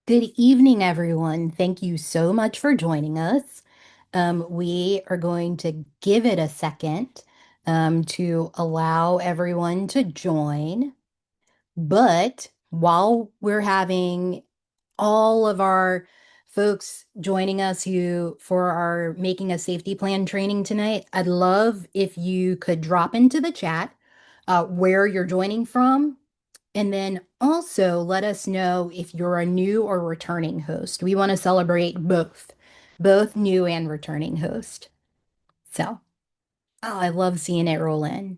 Good evening, everyone. Thank you so much for joining us. We are going to give it a second to allow everyone to join. But while we're having all of our folks joining us who for our making a safety plan training tonight, I'd love if you could drop into the chat where you're joining from and then also let us know if you're a new or returning host. We want to celebrate both new and returning host. So, oh, I love seeing it roll in.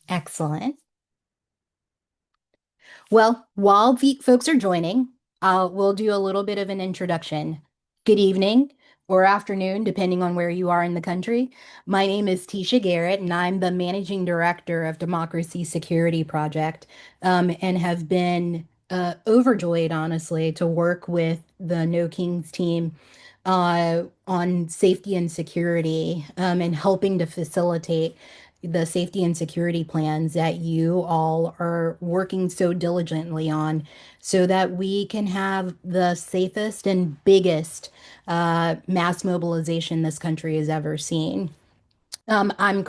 Excellent. Well, while the folks are joining, we'll do a little bit of an introduction. Good evening or afternoon, depending on where you are in the country. My name is Tisha Garrett, and I'm the managing director of Democracy Security Project, and have been overjoyed, honestly, to work with the No Kings team on safety and security, and helping to facilitate the safety and security plans that you all are working so diligently on so that we can have the safest and biggest mass mobilization this country has ever seen. I'm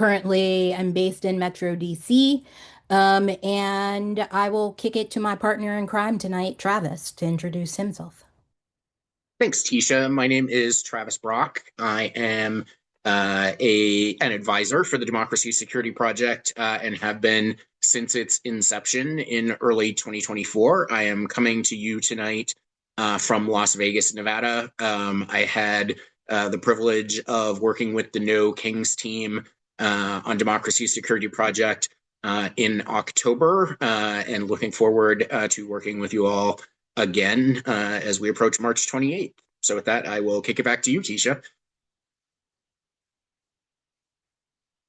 based in Metro DC, and I will kick it to my partner in crime tonight, Travis, to introduce himself. Thanks, Tisha. My name is Travis Brock. I am an advisor for the Democracy Security Project and have been since its inception in early 2024. I am coming to you tonight from Las Vegas, Nevada. I had the privilege of working with the No Kings team on Democracy Security Project in October and looking forward to working with you all again as we approach March 28th. So with that, I will kick it back to you, Tisha.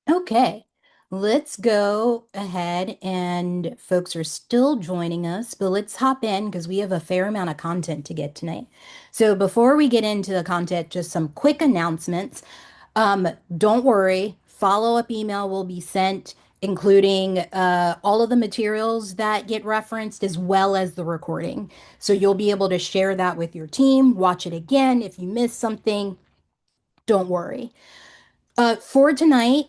Okay, let's go ahead and folks are still joining us, but let's hop in because we have a fair amount of content to get tonight. So before we get into the content, just some quick announcements. Don't worry, follow-up email will be sent, including all of the materials that get referenced as well as the recording. So you'll be able to share that with your team, watch it again. If you miss something, don't worry. For tonight,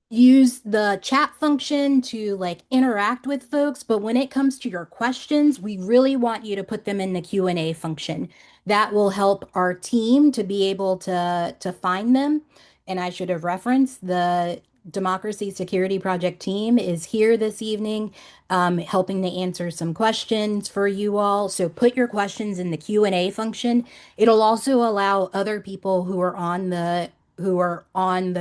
use the chat function to like interact with folks, but when it comes to your questions, we really want you to put them in the Q&A function. That will help our team to be able to find them. And I should have referenced the Democracy Security Project team is here this evening, helping to answer some questions for you all. So put your questions in the Q&A function. It'll also allow other people who are on the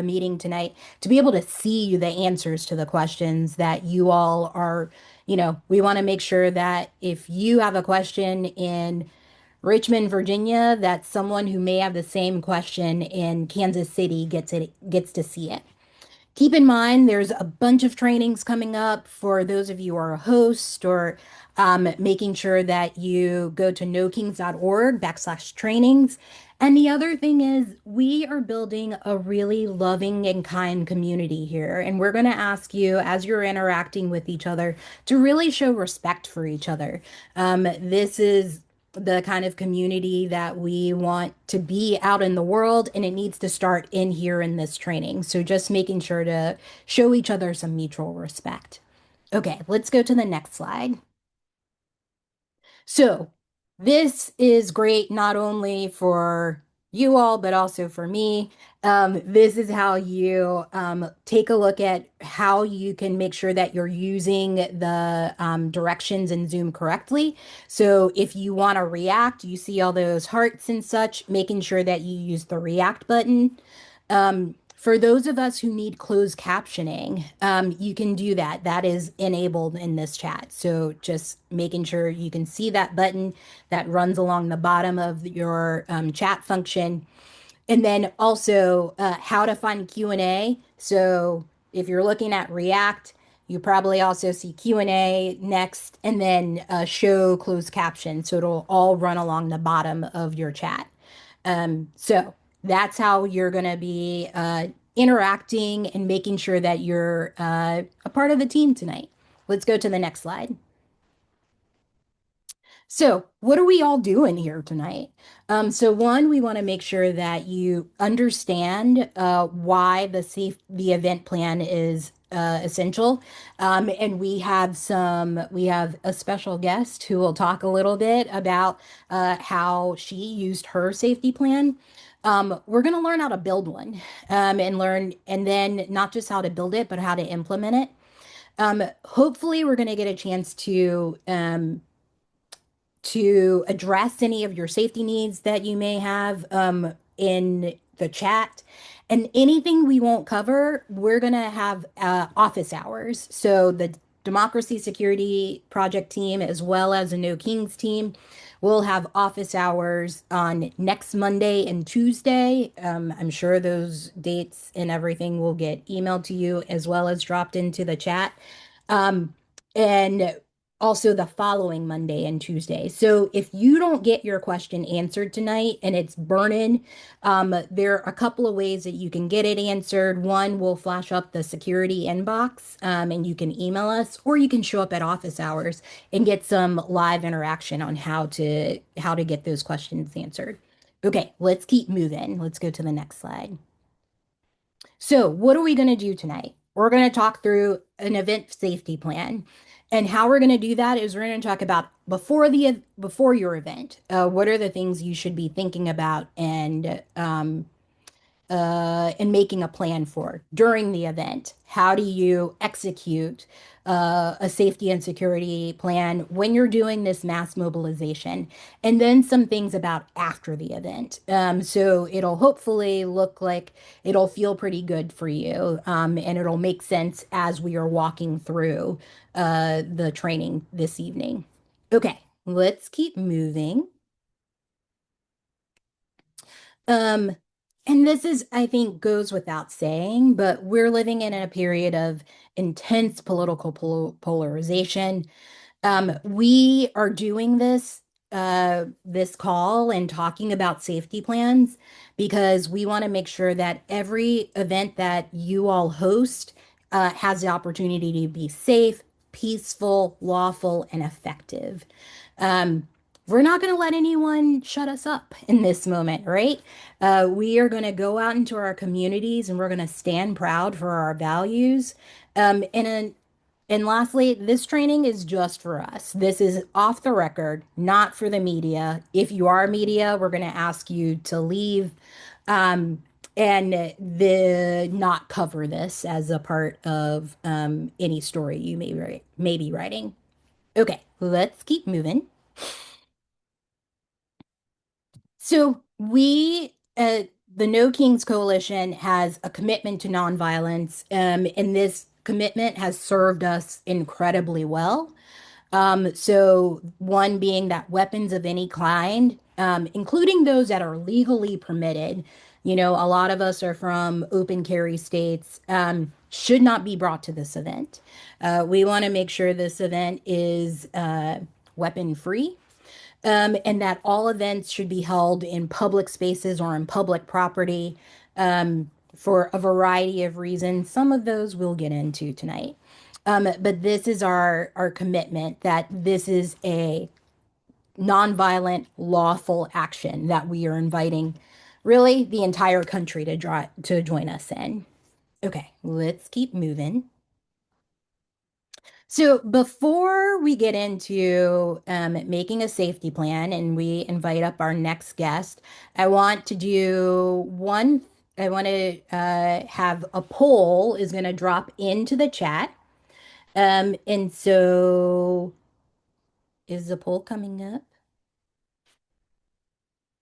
meeting tonight to be able to see the answers to the questions that you all are, we want to make sure that if you have a question in Richmond, Virginia, that someone who may have the same question in Kansas City gets to see it. Keep in mind, there's a bunch of trainings coming up for those of you who are a host or making sure that you go to nokings.org/trainings. And the other thing is, we are building a really loving and kind community here. And we're going to ask you, as you're interacting with each other, to really show respect for each other. This is the kind of community that we want to be out in the world, and it needs to start in here in this training. So just making sure to show each other some mutual respect. Okay, let's go to the next slide. So this is great not only for you all, but also for me. This is how you take a look at how you can make sure that you're using the directions in Zoom correctly. So if you want to react, you see all those hearts and such, making sure that you use the react button. For those of us who need closed captioning, you can do that. That is enabled in this chat. So just making sure you can see that button that runs along the bottom of your chat function. And then also how to find Q&A. So if you're looking at React, you probably also see Q&A next and then show closed caption. So it'll all run along the bottom of your chat. So that's how you're going to be interacting and making sure that you're a part of the team tonight. let's go to the next slide. So, what are we all doing here tonight? So one, we want to make sure that you understand why the event plan is essential. And we have a special guest who will talk a little bit about how she used her safety plan. We're going to learn how to build one and then not just how to build it, but how to implement it. Hopefully, we're going to get a chance to address any of your safety needs that you may have in the chat. And anything we won't cover, we're going to have office hours. So the Democracy Security Project team, as well as the No Kings team, will have office hours on next Monday and Tuesday. I'm sure those dates and everything will get emailed to you as well as dropped into the chat. Um, and also the following Monday and Tuesday. So if you don't get your question answered tonight and it's burning, there are a couple of ways that you can get it answered. One will flash up the security inbox, and you can email us, or you can show up at office hours and get some live interaction on how to get those questions answered. Okay, let's keep moving. Let's go to the next slide. So, what are we going to do tonight? We're going to talk through an event safety plan. And how we're going to do that is we're going to talk about before your event. What are the things you should be thinking about and making a plan for during the event. How do you execute a safety and security plan when you're doing this mass mobilization? And then some things about after the event. So it'll hopefully look like it'll feel pretty good for you, and it'll make sense as we are walking through the training this evening. Okay, let's keep moving. Um, and this is, I think, goes without saying, but we're living in a period of intense political polarization. We are doing this call and talking about safety plans because we want to make sure that every event that you all host has the opportunity to be safe, peaceful, lawful, and effective. Um, we're not going to let anyone shut us up in this moment, right? We are going to go out into our communities and we're going to stand proud for our values. And lastly, this training is just for us. This is off the record, not for the media. If you are media, we're going to ask you to leave um, and the not cover this as a part of any story you may be writing. Okay, let's keep moving. So the No Kings Coalition has a commitment to nonviolence, and this commitment has served us incredibly well. So one being that weapons of any kind, including those that are legally permitted, a lot of us are from open carry states, should not be brought to this event. We want to make sure this event is weapon free, and that all events should be held in public spaces or in public property for a variety of reasons. Some of those we'll get into tonight. But this is our commitment that this is a nonviolent, lawful action that we are inviting really the entire country to join us in. Okay, let's keep moving. So before we get into making a safety plan and we invite up our next guest, I want to do one. I want to have a poll is going to drop into the chat. And so is the poll coming up?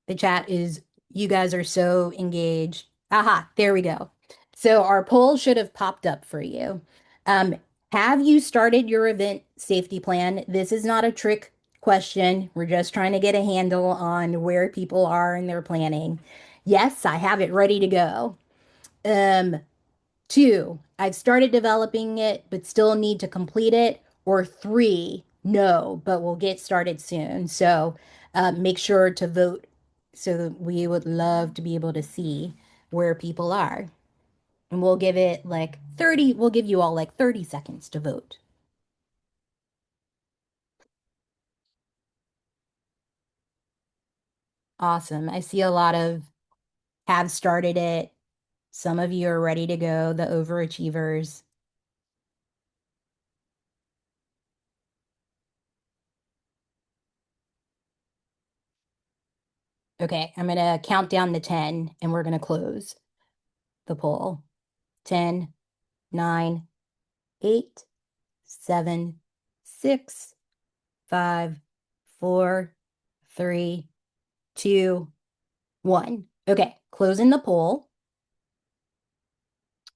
The chat is, you guys are so engaged. Aha, there we go. So our poll should have popped up for you. Um, have you started your event safety plan? This is not a trick question. We're just trying to get a handle on where people are in their planning. Yes, I have it ready to go. Um, Two, I've started developing it, but still need to complete it. Or three, no, but we'll get started soon. So make sure to vote. So that we would love to be able to see where people are. And we'll give it like 30, we'll give you all like 30 seconds to vote. Awesome. I see a lot of have started it. Some of you are ready to go, the overachievers. Okay, I'm gonna count down to 10 and we're gonna close the poll. 10, 9, 8, 7, 6, 5, 4, 3, 2, 1. Okay, closing the poll.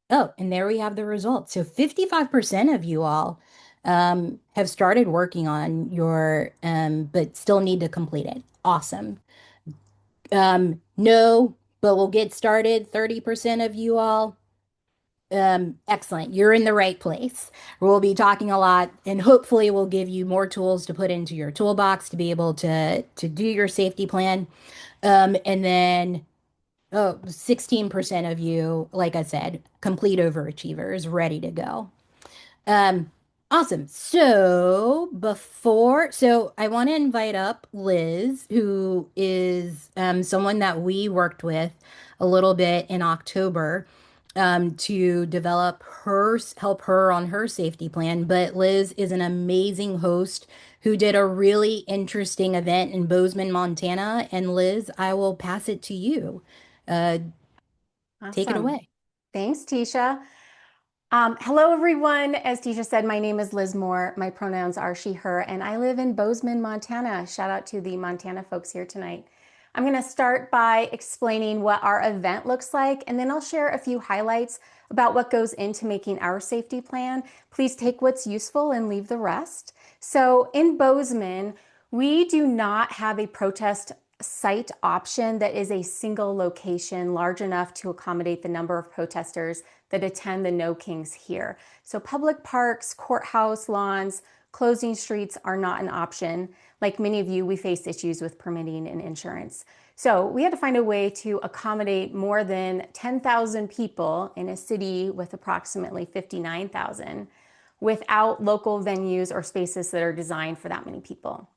Oh, and there we have the results. So 55% of you all have started working on your, but still need to complete it. Awesome. No, but we'll get started. 30% of you all. Excellent. You're in the right place. We'll be talking a lot, and hopefully we'll give you more tools to put into your toolbox to be able to do your safety plan. And then oh, 16% of you, like I said, complete overachievers, ready to go. Um, awesome. So I want to invite up Liz, who is someone that we worked with a little bit in October to help her on her safety plan. But Liz is an amazing host who did a really interesting event in Bozeman, Montana. And Liz, I will pass it to you. Uh, Take it Awesome. away. Thanks, Tisha. Hello, everyone. As Tisha said, my name is Liz Moore. My pronouns are she, her, and I live in Bozeman, Montana. Shout out to the Montana folks here tonight. I'm going to start by explaining what our event looks like, and then I'll share a few highlights about what goes into making our safety plan. Please take what's useful and leave the rest. So in Bozeman, we do not have a protest site option that is a single location large enough to accommodate the number of protesters that attend the No Kings here. So public parks, courthouse lawns, closing streets are not an option. Like many of you, we face issues with permitting and insurance. So we had to find a way to accommodate more than 10,000 people in a city with approximately 59,000 without local venues or spaces that are designed for that many people.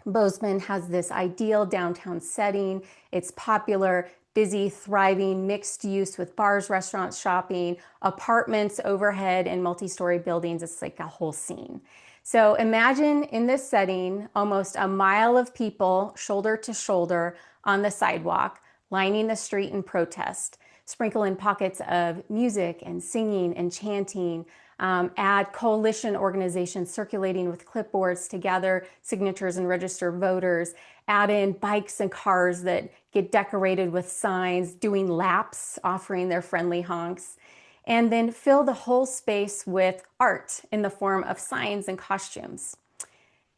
Bozeman has this ideal downtown setting. It's popular, busy, thriving, mixed use with bars, restaurants, shopping, apartments overhead, and multi-story buildings. It's like a whole scene. So imagine in this setting, almost a mile of people shoulder to shoulder on the sidewalk, lining the street in protest. Sprinkle in pockets of music and singing and chanting, add coalition organizations circulating with clipboards to gather signatures and register voters, add in bikes and cars that get decorated with signs, doing laps, offering their friendly honks, and then fill the whole space with art in the form of signs and costumes.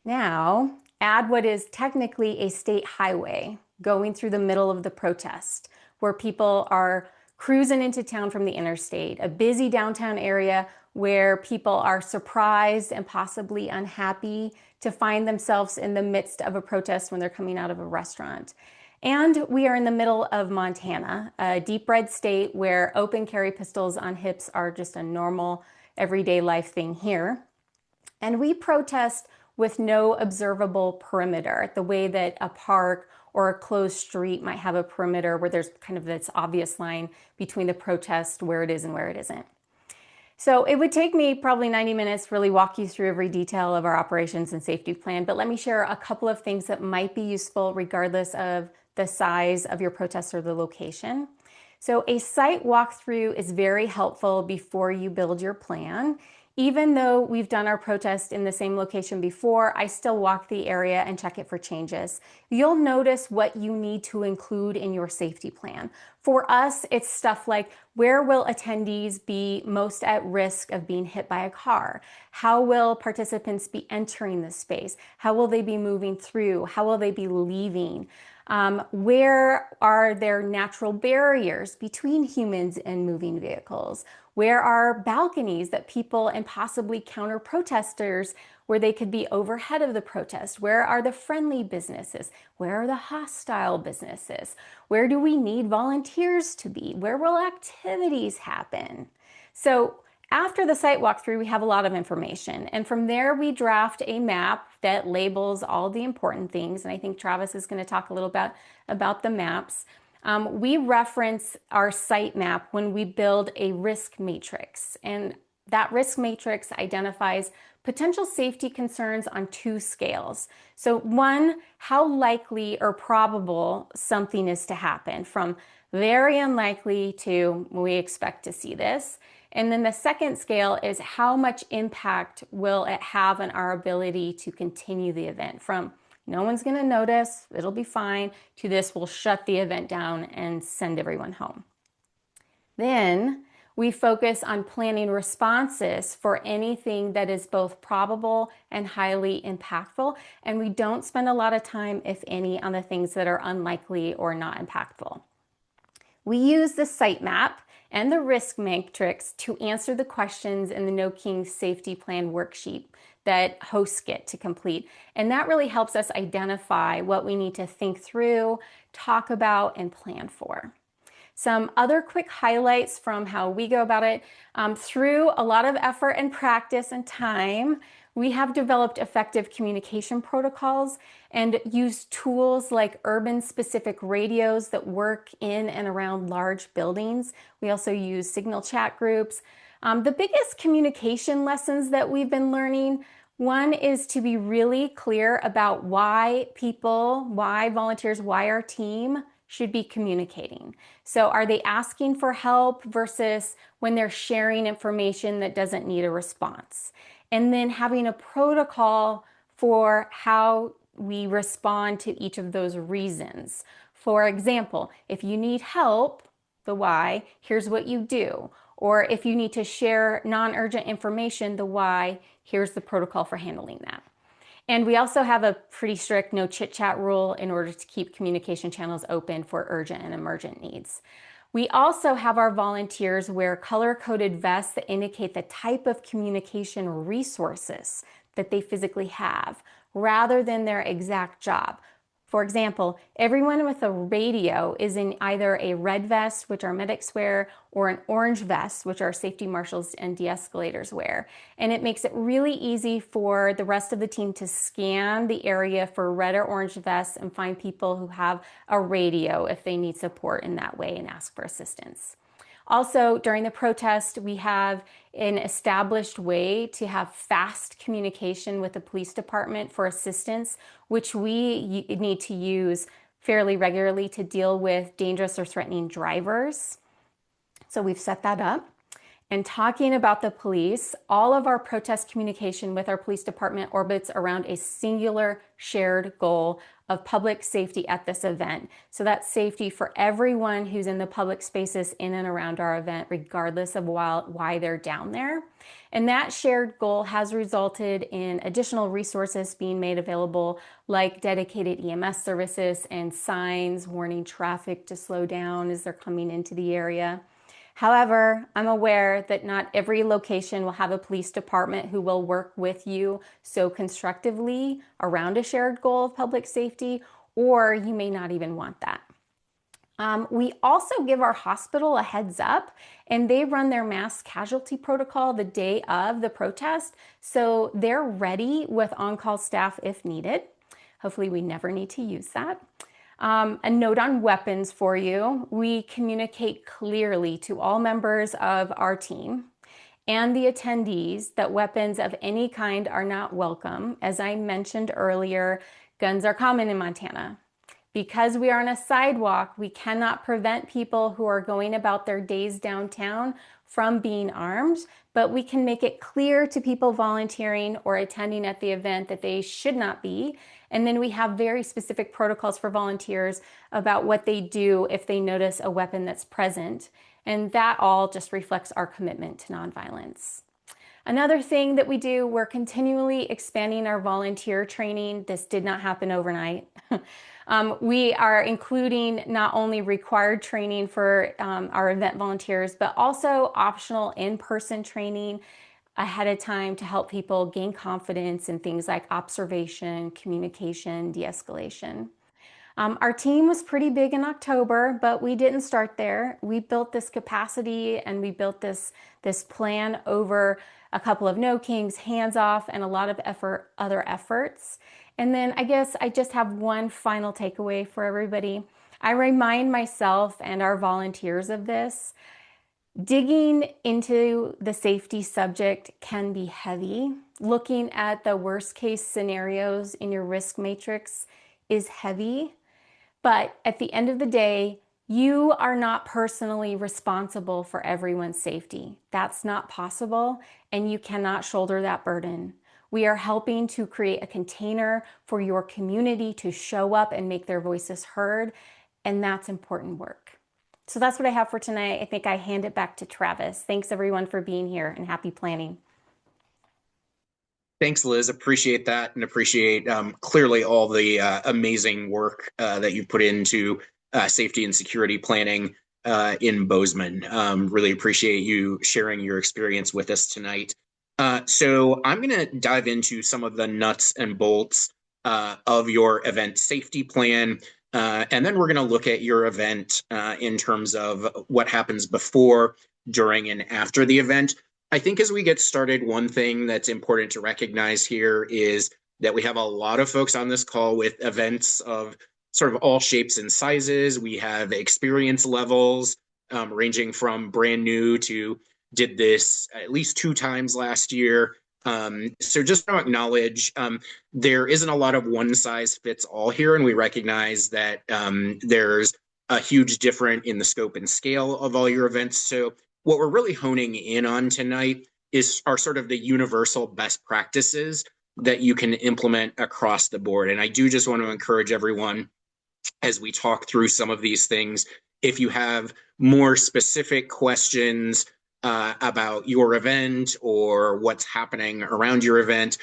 Now, add what is technically a state highway going through the middle of the protest, where people are cruising into town from the interstate, a busy downtown area where people are surprised and possibly unhappy to find themselves in the midst of a protest when they're coming out of a restaurant. And we are in the middle of Montana, a deep red state where open carry pistols on hips are just a normal everyday life thing here. And we protest with no observable perimeter, the way that a park or a closed street might have a perimeter where there's kind of this obvious line between the protest, where it is and where it isn't. So it would take me probably 90 minutes to really walk you through every detail of our operations and safety plan, but let me share a couple of things that might be useful regardless of the size of your protest or the location. So a site walkthrough is very helpful before you build your plan. Even though we've done our protest in the same location before, I still walk the area and check it for changes. You'll notice what you need to include in your safety plan. For us, it's stuff like, where will attendees be most at risk of being hit by a car? How will participants be entering the space? How will they be moving through? How will they be leaving? Where are there natural barriers between humans and moving vehicles? Where are balconies that people and possibly counter protesters where they could be overhead of the protest? Where are the friendly businesses? Where are the hostile businesses? Where do we need volunteers to be? Where will activities happen? So After the site walkthrough, we have a lot of information. And from there, we draft a map that labels all the important things. And I think Travis is going to talk a little bit about the maps. We reference our site map when we build a risk matrix. And that risk matrix identifies potential safety concerns on two scales. So one, how likely or probable something is to happen, from very unlikely to we expect to see this. And then the second scale is how much impact will it have on our ability to continue the event, from no one's going to notice, it'll be fine, to this will shut the event down and send everyone home. Then we focus on planning responses for anything that is both probable and highly impactful. And we don't spend a lot of time, if any, on the things that are unlikely or not impactful. We use the sitemap and the risk matrix to answer the questions in the No King Safety Plan worksheet that hosts get to complete. And that really helps us identify what we need to think through, talk about, and plan for. Some other quick highlights from how we go about it. Through a lot of effort and practice and time, we have developed effective communication protocols and use tools like urban-specific radios that work in and around large buildings. We also use signal chat groups. The biggest communication lessons that we've been learning, one is to be really clear about why people, why volunteers, why our team should be communicating. So are they asking for help versus when they're sharing information that doesn't need a response? And then having a protocol for how we respond to each of those reasons. For example, if you need help, the why, here's what you do. Or if you need to share non-urgent information, the why, here's the protocol for handling that. And we also have a pretty strict no chit chat rule in order to keep communication channels open for urgent and emergent needs. We also have our volunteers wear color-coded vests that indicate the type of communication resources that they physically have, rather than their exact job. For example, everyone with a radio is in either a red vest, which our medics wear, or an orange vest, which our safety marshals and de-escalators wear. And it makes it really easy for the rest of the team to scan the area for red or orange vests and find people who have a radio if they need support in that way and ask for assistance. Also, during the protest, we have an established way to have fast communication with the police department for assistance, which we need to use fairly regularly to deal with dangerous or threatening drivers. So we've set that up. And talking about the police, all of our protest communication with our police department orbits around a singular shared goal of public safety at this event. So that's safety for everyone who's in the public spaces in and around our event, regardless of why they're down there. And that shared goal has resulted in additional resources being made available, like dedicated EMS services and signs warning traffic to slow down as they're coming into the area. However, I'm aware that not every location will have a police department who will work with you so constructively around a shared goal of public safety, or you may not even want that. We also give our hospital a heads up, and they run their mass casualty protocol the day of the protest, so they're ready with on-call staff if needed. Hopefully we never need to use that. A note on weapons for you. We communicate clearly to all members of our team and the attendees that weapons of any kind are not welcome. As I mentioned earlier, guns are common in Montana. Because we are on a sidewalk, we cannot prevent people who are going about their days downtown from being armed, but we can make it clear to people volunteering or attending at the event that they should not be. And then we have very specific protocols for volunteers about what they do if they notice a weapon that's present. And that all just reflects our commitment to nonviolence. Another thing that we do, we're continually expanding our volunteer training. This did not happen overnight. We are including not only required training for our event volunteers, but also optional in-person training ahead of time to help people gain confidence in things like observation, communication, de-escalation. Our team was pretty big in October, but we didn't start there. We built this capacity and we built this plan over a couple of No Kings, hands off, and a lot of other efforts. And then I guess I just have one final takeaway for everybody. I remind myself and our volunteers of this. Digging into the safety subject can be heavy. Looking at the worst case scenarios in your risk matrix is heavy. But at the end of the day, you are not personally responsible for everyone's safety. That's not possible, and you cannot shoulder that burden. We are helping to create a container for your community to show up and make their voices heard, and that's important work. So that's what I have for tonight. I think I hand it back to Travis. Thanks everyone for being here, and happy planning. Thanks, Liz. Appreciate that, and appreciate clearly all the amazing work that you've put into safety and security planning in Bozeman. Really appreciate you sharing your experience with us tonight. So I'm going to dive into some of the nuts and bolts of your event safety plan. And then we're going to look at your event in terms of what happens before, during, and after the event. I think as we get started, one thing that's important to recognize here is that we have a lot of folks on this call with events of sort of all shapes and sizes. We have experience levels ranging from brand new to did this at least 2 times last year. So just to acknowledge, there isn't a lot of one size fits all here, and we recognize that there's a huge difference in the scope and scale of all your events. So what we're really honing in on tonight are sort of the universal best practices that you can implement across the board. And I do just want to encourage everyone as we talk through some of these things, if you have more specific questions about your event or what's happening around your event,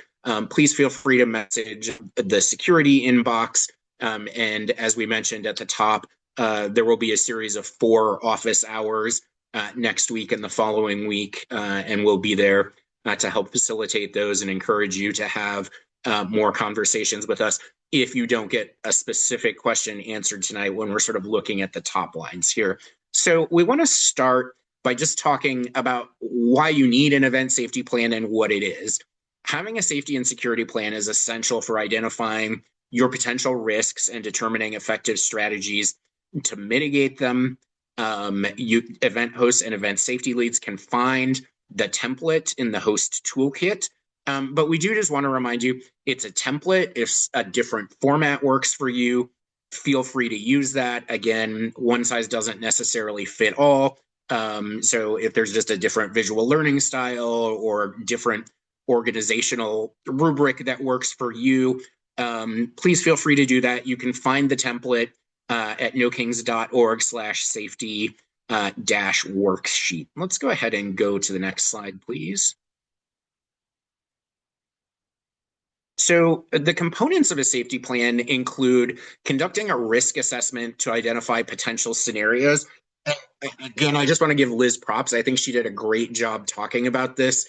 please feel free to message the security inbox. And as we mentioned at the top, there will be a series of 4 office hours next week and the following week, and we'll be there to help facilitate those and encourage you to have more conversations with us if you don't get a specific question answered tonight when we're sort of looking at the top lines here. So we want to start by just talking about why you need an event safety plan and what it is. Having a safety and security plan is essential for identifying your potential risks and determining effective strategies to mitigate them. Event hosts and event safety leads can find the template in the host toolkit. But we do just want to remind you, it's a template. If a different format works for you, feel free to use that. Again, one size doesn't necessarily fit all. So if there's just a different visual learning style or different organizational rubric that works for you, please feel free to do that. You can find the template at nokings.org/safety worksheet. Let's go ahead and go to the next slide, please. So the components of a safety plan include conducting a risk assessment to identify potential scenarios. Again, I just want to give Liz props. I think she did a great job talking about this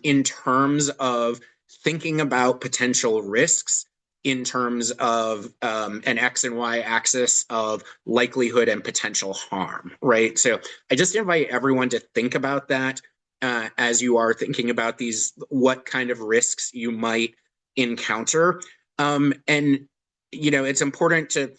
in terms of thinking about potential risks in terms of an X and Y axis of likelihood and potential harm, right? So I just invite everyone to think about that as you are thinking about these, what kind of risks you might encounter. And, you know, it's important to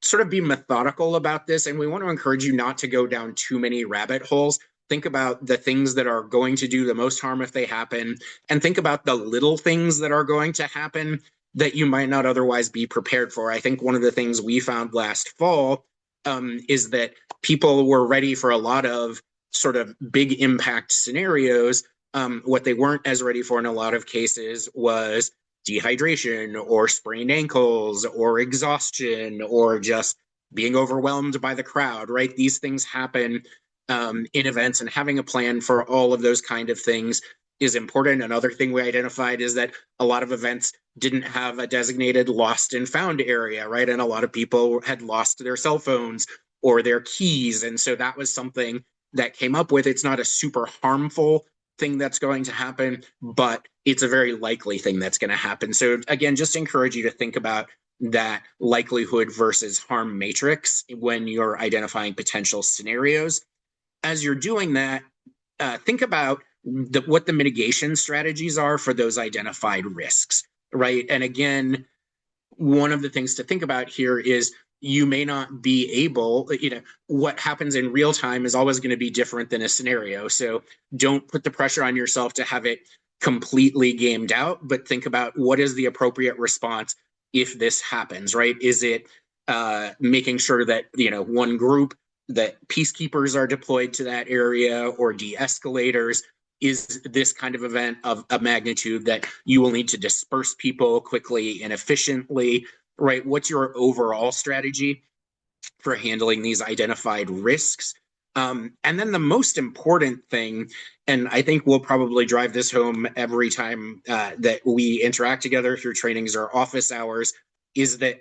sort of be methodical about this. And we want to encourage you not to go down too many rabbit holes. Think about the things that are going to do the most harm if they happen, and think about the little things that are going to happen that you might not otherwise be prepared for. I think one of the things we found last fall is that people were ready for a lot of sort of big impact scenarios. What they weren't as ready for in a lot of cases was dehydration or sprained ankles or exhaustion or just being overwhelmed by the crowd, right? These things happen in events, and having a plan for all of those kind of things is important. Another thing we identified is that a lot of events didn't have a designated lost and found area, right? And a lot of people had lost their cell phones or their keys. And so that was something that came up with. It's not a super harmful thing that's going to happen, but it's a very likely thing that's going to happen. So again, just encourage you to think about that likelihood versus harm matrix when you're identifying potential scenarios. As you're doing that, think about what the mitigation strategies are for those identified risks, right? And again, one of the things to think about here is you may not be able, what happens in real time is always going to be different than a scenario. So don't put the pressure on yourself to have it completely gamed out, but think about what is the appropriate response if this happens, right? Is it making sure that, one group, that peacekeepers are deployed to that area or de-escalators? Is this kind of event of a magnitude that you will need to disperse people quickly and efficiently, right? What's your overall strategy for handling these identified risks? And then the most important thing, and I think we'll probably drive this home every time that we interact together through trainings or office hours, is that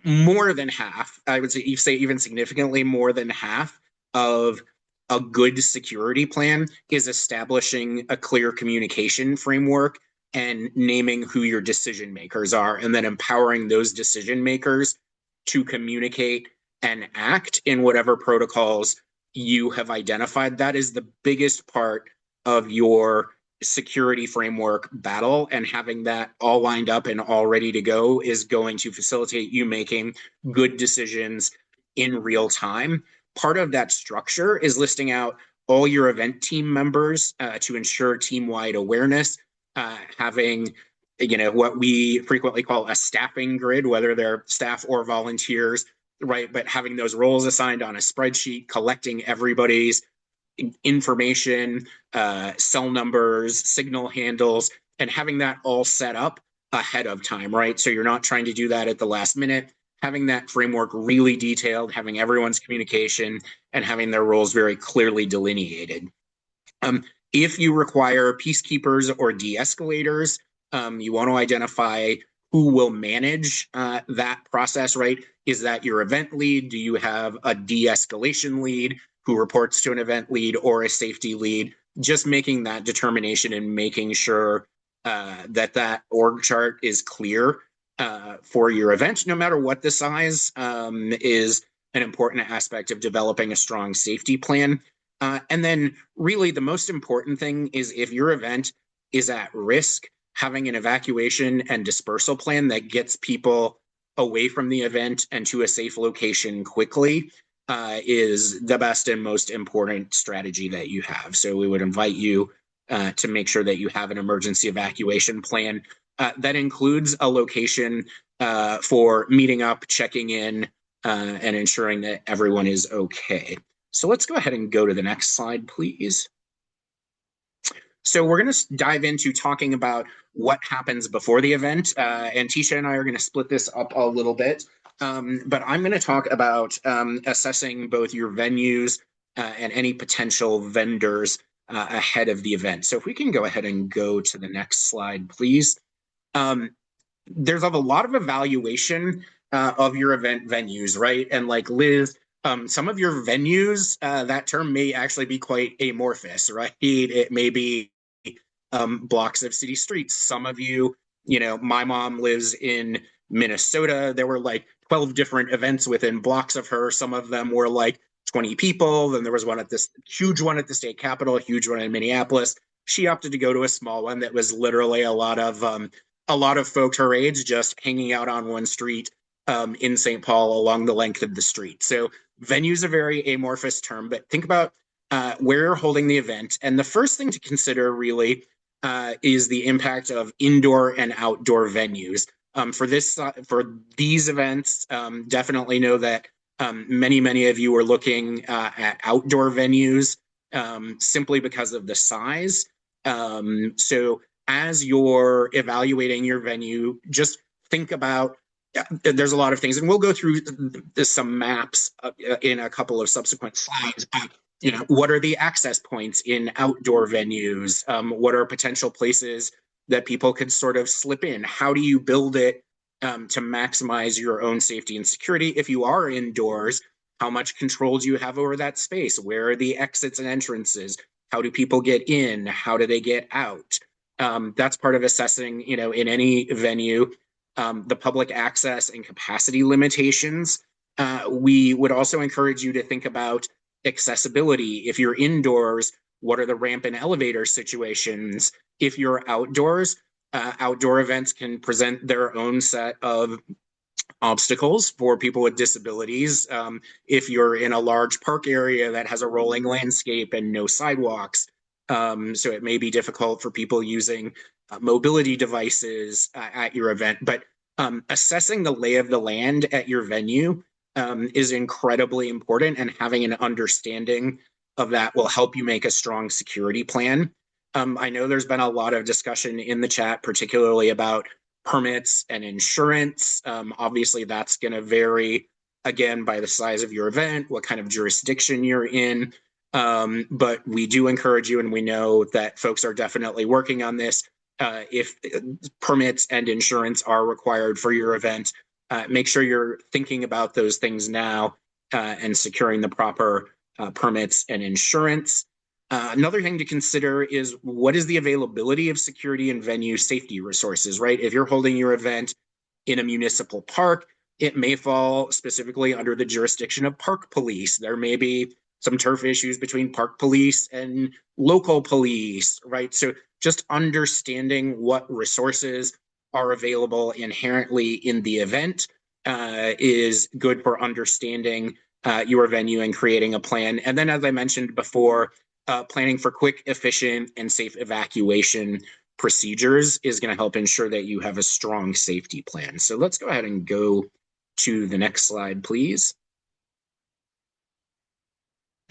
more than half, I would say even significantly more than half of a good security plan is establishing a clear communication framework and naming who your decision makers are, and then empowering those decision makers to communicate and act in whatever protocols you have identified. That is the biggest part of your security framework battle, and having that all lined up and all ready to go is going to facilitate you making good decisions in real time. Part of that structure is listing out all your event team members to ensure team-wide awareness, having what we frequently call a staffing grid, whether they're staff or volunteers, right? But having those roles assigned on a spreadsheet, collecting everybody's information, cell numbers, signal handles, and having that all set up ahead of time, right? So you're not trying to do that at the last minute. Having that framework really detailed, having everyone's communication, and having their roles very clearly delineated. If you require peacekeepers or de-escalators, you want to identify who will manage that process, right? Is that your event lead? Do you have a de-escalation lead who reports to an event lead or a safety lead? Just making that determination and making sure that org chart is clear for your event, no matter what the size, is an important aspect of developing a strong safety plan. And then really the most important thing is if your event is at risk, having an evacuation and dispersal plan that gets people away from the event and to a safe location quickly is the best and most important strategy that you have. So we would invite you to make sure that you have an emergency evacuation plan that includes a location for meeting up, checking in, and ensuring that everyone is okay. So let's go ahead and go to the next slide, please. So we're going to dive into talking about what happens before the event. And Tisha and I are going to split this up a little bit. But I'm going to talk about assessing both your venues and any potential vendors ahead of the event. So if we can go ahead and go to the next slide, please. There's a lot of evaluation of your event venues, right? And like Liz, some of your venues, that term may actually be quite amorphous, right? It may be blocks of city streets. Some of you, my mom lives in Minnesota. There were like 12 different events within blocks of her. Some of them were like 20 people. Then there was one at this huge one at the state capitol, a huge one in Minneapolis. She opted to go to a small one that was literally a lot of folks her age just hanging out on one street in St. Paul along the length of the street. So venue is a very amorphous term, but think about where you're holding the event. And the first thing to consider really is the impact of indoor and outdoor venues. For these events, definitely know that many of you are looking at outdoor venues simply because of the size. So as you're evaluating your venue, just think about, there's a lot of things, and we'll go through some maps in a couple of subsequent slides. What are the access points in outdoor venues? What are potential places that people could sort of slip in? How do you build it to maximize your own safety and security? If you are indoors, how much control do you have over that space? Where are the exits and entrances? How do people get in? How do they get out? That's part of assessing, in any venue. the public access and capacity limitations. We would also encourage you to think about accessibility. If you're indoors, what are the ramp and elevator situations? If you're outdoors, outdoor events can present their own set of obstacles for people with disabilities. If you're in a large park area that has a rolling landscape and no sidewalks, so it may be difficult for people using mobility devices at your event. But assessing the lay of the land at your venue is incredibly important, and having an understanding of that will help you make a strong security plan. I know there's been a lot of discussion in the chat, particularly about permits and insurance. Obviously, that's going to vary again by the size of your event, what kind of jurisdiction you're in. But we do encourage you, and we know that folks are definitely working on this. If permits and insurance are required for your event, make sure you're thinking about those things now and securing the proper permits and insurance. Another thing to consider is what is the availability of security and venue safety resources, right? If you're holding your event in a municipal park, it may fall specifically under the jurisdiction of park police. There may be some turf issues between park police and local police, right? So just understanding what resources are available inherently in the event is good for understanding your venue and creating a plan. And then, as I mentioned before, planning for quick, efficient, and safe evacuation procedures is going to help ensure that you have a strong safety plan. So let's go ahead and go to the next slide, please.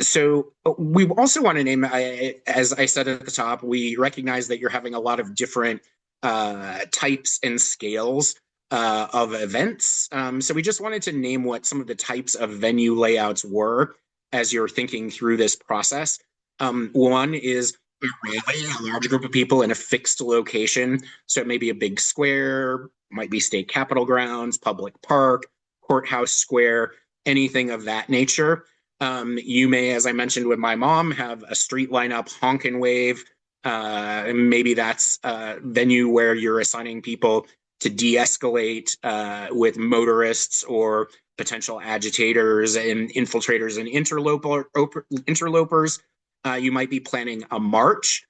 So we also want to name, as I said at the top, we recognize that you're having a lot of different types and scales of events. So we just wanted to name what some of the types of venue layouts were as you're thinking through this process. One is a large group of people in a fixed location. So it may be a big square, might be state capitol grounds, public park, courthouse square, anything of that nature. You may, as I mentioned with my mom, have a street lineup, honk and wave. Maybe that's a venue where you're assigning people to de-escalate with motorists or potential agitators and infiltrators and interlopers. You might be planning a march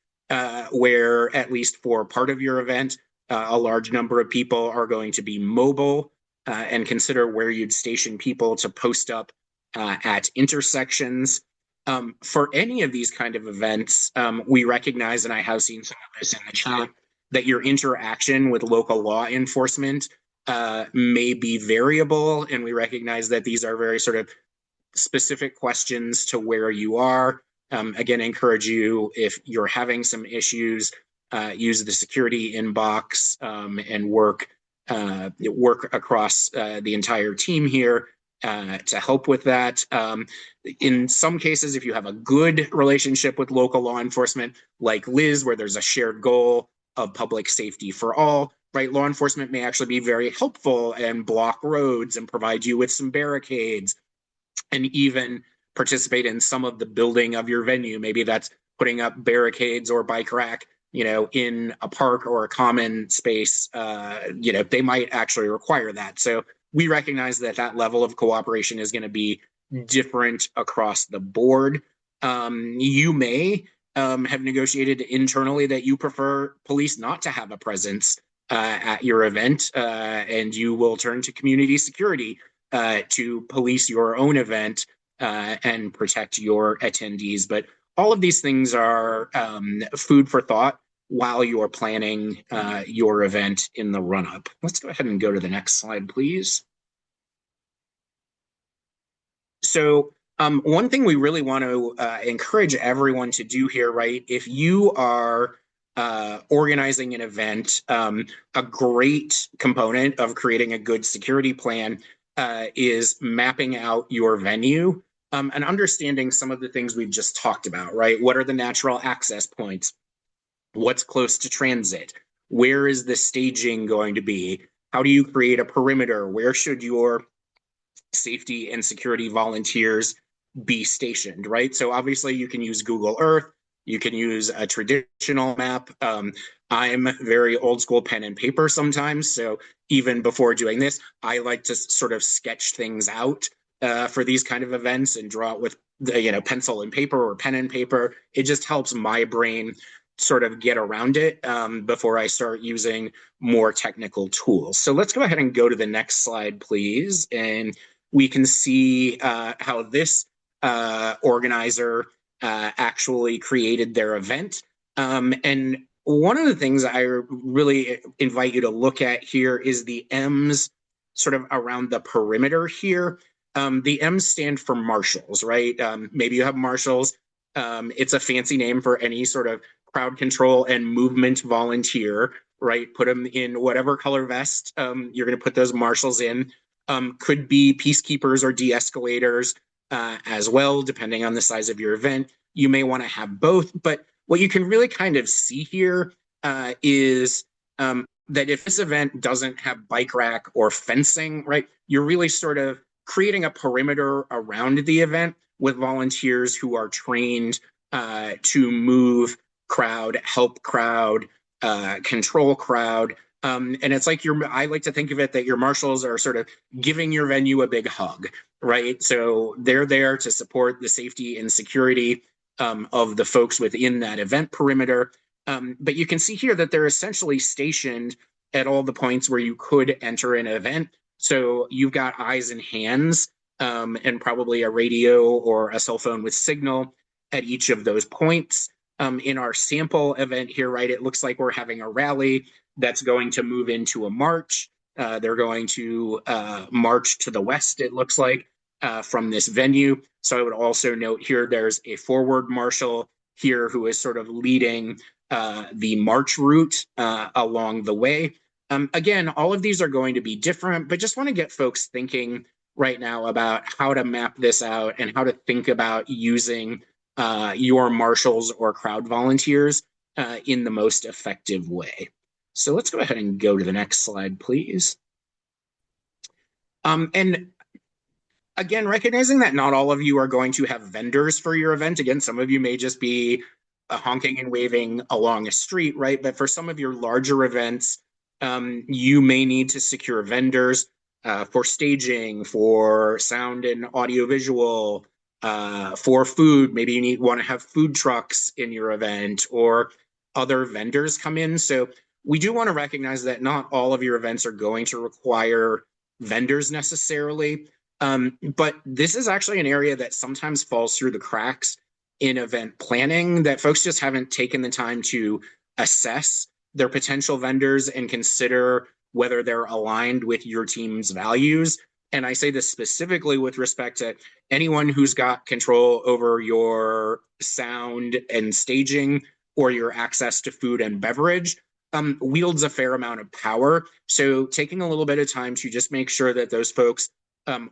where, at least for part of your event, a large number of people are going to be mobile, and consider where you'd station people to post up at intersections. For any of these kind of events, we recognize, and I have seen some of this in the chat, that your interaction with local law enforcement may be variable, and we recognize that these are very sort of specific questions to where you are. Again, encourage you, if you're having some issues, use the security inbox and work across the entire team here to help with that. In some cases, if you have a good relationship with local law enforcement, like Liz, where there's a shared goal of public safety for all, right? Law enforcement may actually be very helpful and block roads and provide you with some barricades, and even participate in some of the building of your venue. Maybe that's putting up barricades or bike rack, in a park or a common space. They might actually require that. So we recognize that that level of cooperation is going to be different across the board. You may have negotiated internally that you prefer police not to have a presence at your event, and you will turn to community security to police your own event and protect your attendees. But all of these things are food for thought while you're planning your event in the run-up. Let's go ahead and go to the next slide, please. So one thing we really want to encourage everyone to do here, right? If you are organizing an event, a great component of creating a good security plan is mapping out your venue and understanding some of the things we've just talked about, right? What are the natural access points? What's close to transit? Where is the staging going to be? How do you create a perimeter? Where should your safety and security volunteers be stationed, right? So obviously you can use Google Earth You can use a traditional map. I'm very old school pen and paper sometimes. So even before doing this, I like to sort of sketch things out for these kind of events and draw it with pencil and paper or pen and paper. It just helps my brain sort of get around it before I start using more technical tools. So let's go ahead and go to the next slide, please. And we can see how this organizer actually created their event. And one of the things I really invite you to look at here is the M's sort of around the perimeter here. The M's stand for marshals, right? Maybe you have marshals. It's a fancy name for any sort of crowd control and movement volunteer, right? Put them in whatever color vest you're going to put those marshals in. Could be peacekeepers or de-escalators as well, depending on the size of your event. You may want to have both, but what you can really kind of see here is that if this event doesn't have bike rack or fencing, right, you're really sort of creating a perimeter around the event with volunteers who are trained to move crowd, help crowd, control crowd. And it's like I like to think of it that your marshals are sort of giving your venue a big hug, right? So they're there to support the safety and security of the folks within that event perimeter. But you can see here that they're essentially stationed at all the points where you could enter an event. So you've got eyes and hands and probably a radio or a cell phone with signal at each of those points. In our sample event here, right, it looks like we're having a rally that's going to move into a march. They're going to march to the west, it looks like, from this venue. So I would also note here there's a forward marshal here who is sort of leading the march route along the way. Again, all of these are going to be different, but just want to get folks thinking right now about how to map this out and how to think about using your marshals or crowd volunteers in the most effective way. So let's go ahead and go to the next slide, please. And again, recognizing that not all of you are going to have vendors for your event. Again, some of you may just be honking and waving along a street, right? But for some of your larger events, you may need to secure vendors for staging, for sound and audiovisual, for food. Maybe you want to have food trucks in your event or other vendors come in. So we do want to recognize that not all of your events are going to require vendors necessarily. But this is actually an area that sometimes falls through the cracks in event planning that folks just haven't taken the time to assess their potential vendors and consider whether they're aligned with your team's values. And I say this specifically with respect to anyone who's got control over your sound and staging or your access to food and beverage. Wields a fair amount of power. So taking a little bit of time to just make sure that those folks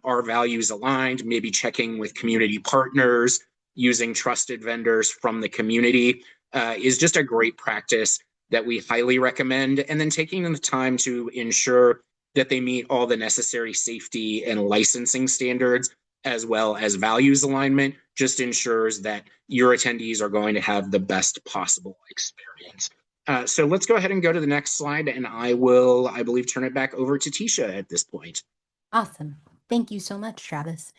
are values aligned, maybe checking with community partners, using trusted vendors from the community is just a great practice that we highly recommend. And then taking the time to ensure that they meet all the necessary safety and licensing standards, as well as values alignment, just ensures that your attendees are going to have the best possible experience. So let's go ahead and go to the next slide, and I will, I believe, turn it back over to Tisha at this point. Awesome. Thank you so much, Travis.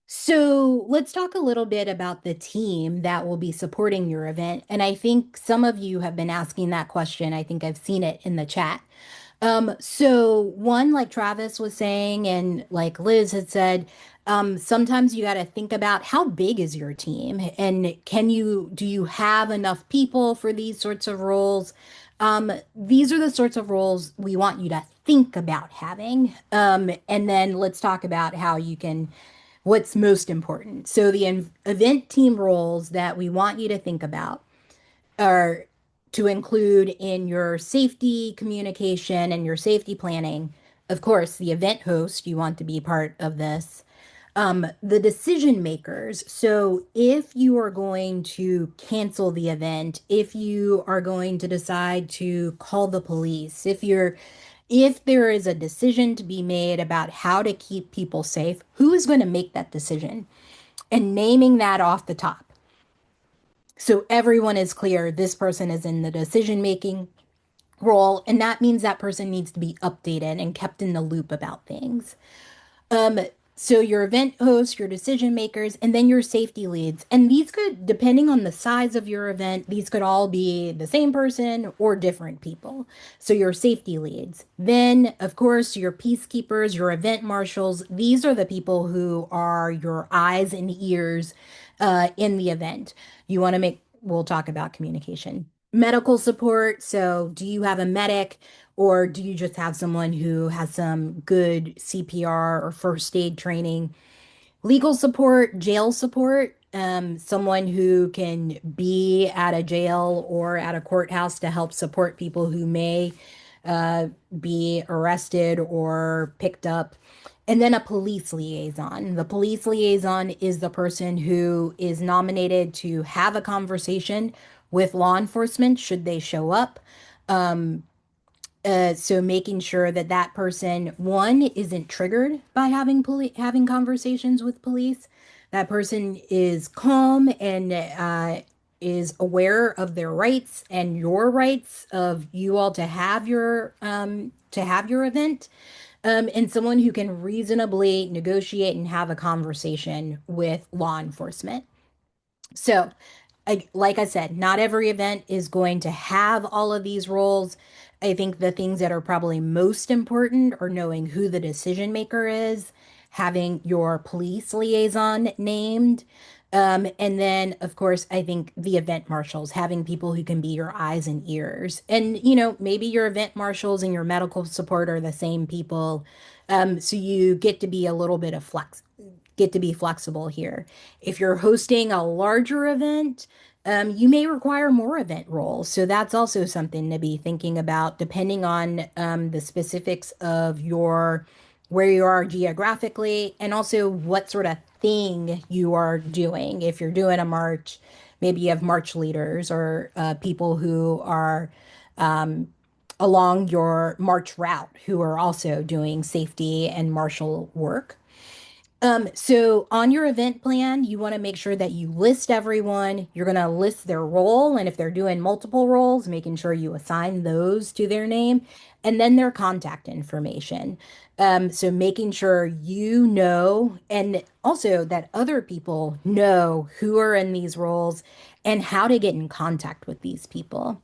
So let's talk a little bit about the team that will be supporting your event. And I think some of you have been asking that question. I think I've seen it in the chat. So one, like Travis was saying, and like Liz had said, sometimes you got to think about how big is your team and do you have enough people for these sorts of roles? These are the sorts of roles we want you to think about having. And then let's talk about how you can, what's most important. So the event team roles that we want you to think about are to include in your safety communication and your safety planning. Of course, the event host, you want to be part of this. The decision makers. So if you are going to cancel the event, if you are going to decide to call the police, if there is a decision to be made about how to keep people safe, who is going to make that decision? And naming that off the top. So everyone is clear this person is in the decision making role, and that means that person needs to be updated and kept in the loop about things. Um, so your event hosts, your decision makers, and then your safety leads. And these could, depending on the size of your event, these could all be the same person or different people. So your safety leads. Then, of course, your peacekeepers, your event marshals, these are the people who are your eyes and ears in the event. You want to make, we'll talk about communication. Medical support. So, do you have a medic? Or do you just have someone who has some good CPR or first aid training? Legal support, jail support, someone who can be at a jail or at a courthouse to help support people who may uh, be arrested or picked up. And then a police liaison. The police liaison is the person who is nominated to have a conversation with law enforcement should they show up. So making sure that that person, one, isn't triggered by having conversations with police. That person is calm and is aware of their rights and your rights of you all to have your event. And someone who can reasonably negotiate and have a conversation with law enforcement. So, like I said, not every event is going to have all of these roles. I think the things that are probably most important are knowing who the decision maker is, having your police liaison named, and then, of course, I think the event marshals, having people who can be your eyes and ears. And, maybe your event marshals and your medical support are the same people. So you get to be a little bit of get to be flexible here. If you're hosting a larger event, you may require more event roles. So that's also something to be thinking about, depending on the specifics of where you are geographically and also what sort of thing you are doing. If you're doing a march, maybe you have march leaders or people who are along your march route who are also doing safety and marshal work. So on your event plan, you want to make sure that you list everyone. You're going to list their role, and if they're doing multiple roles, making sure you assign those to their name, and then their contact information. So making sure you know, and also that other people know who are in these roles and how to get in contact with these people.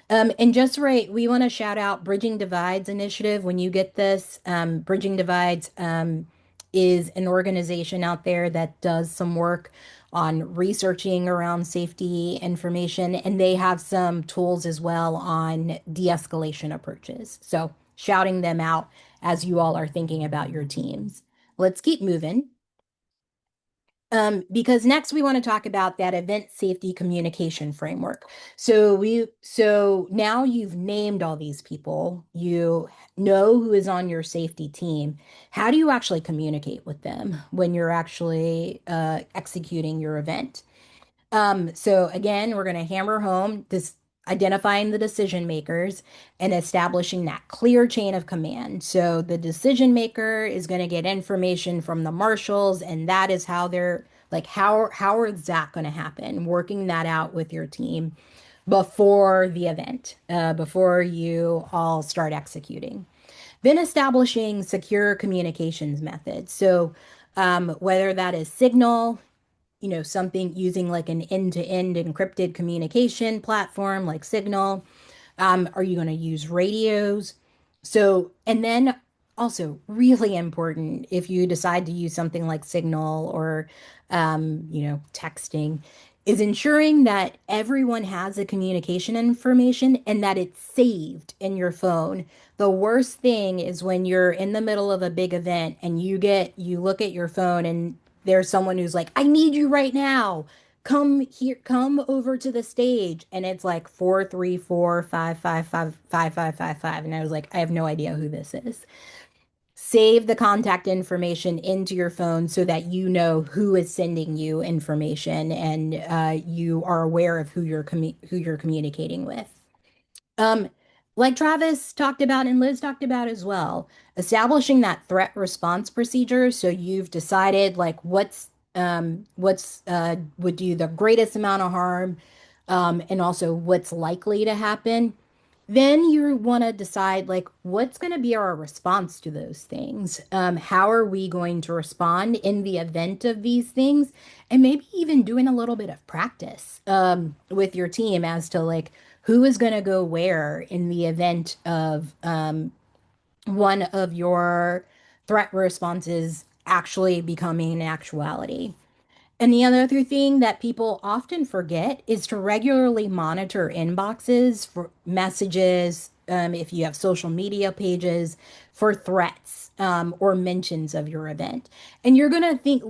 And just right, we want to shout out Bridging Divides initiative. When you get this, Bridging Divides is an organization out there that does some work on researching around safety information, and they have some tools as well on de-escalation approaches. So shouting them out as you all are thinking about your teams. Let's keep moving. Because next we want to talk about that event safety communication framework. So now you've named all these people, you know who is on your safety team. How do you actually communicate with them when you're actually executing your event? So again, we're going to hammer home this identifying the decision makers and establishing that clear chain of command. So the decision maker is going to get information from the marshals, and that is how they're like how is that going to happen? Working that out with your team before the event, before you all start executing. Then establishing secure communications methods. So whether that is Signal, something using like an end-to-end encrypted communication platform like Signal. Are you going to use radios? So, and then also really important if you decide to use something like Signal or, texting, is ensuring that everyone has the communication information and that it's saved in your phone. The worst thing is when you're in the middle of a big event and you look at your phone and there's someone who's like, I need you right now. Come here, come over to the stage. And it's like 434 555 5555. And I was like, I have no idea who this is. Save the contact information into your phone so that you know who is sending you information and you are aware of who you're communicating with. Um, like Travis talked about and Liz talked about as well, establishing that threat response procedure. So you've decided like what's would do the greatest amount of harm. and also what's likely to happen. Then you want to decide like what's going to be our response to those things. How are we going to respond in the event of these things? And maybe even doing a little bit of practice with your team as to like who is going to go where in the event of one of your threat responses actually becoming an actuality. And the other thing that people often forget is to regularly monitor inboxes for messages, if you have social media pages, for threats or mentions of your event. And you're going to think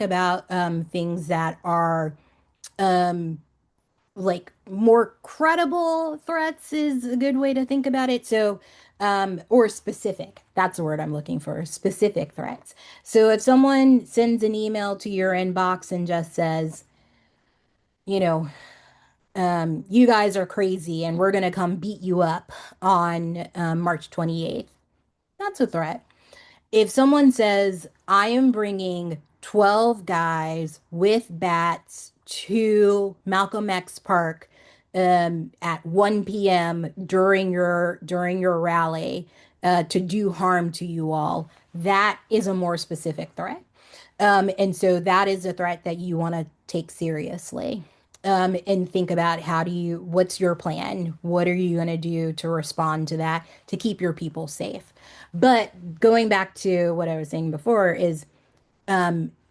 about things that are like more credible threats is a good way to think about it. So, or specific, that's the word I'm looking for, specific threats. So if someone sends an email to your inbox and just says, you know, you guys are crazy and we're going to come beat you up on March 28th, that's a threat. If someone says, I am bringing 12 guys with bats to Malcolm X Park at 1 p.m. during your rally to do harm to you all, that is a more specific threat. And so that is a threat that you want to take seriously. And think about what's your plan? What are you going to do to respond to that to keep your people safe? But going back to what I was saying before is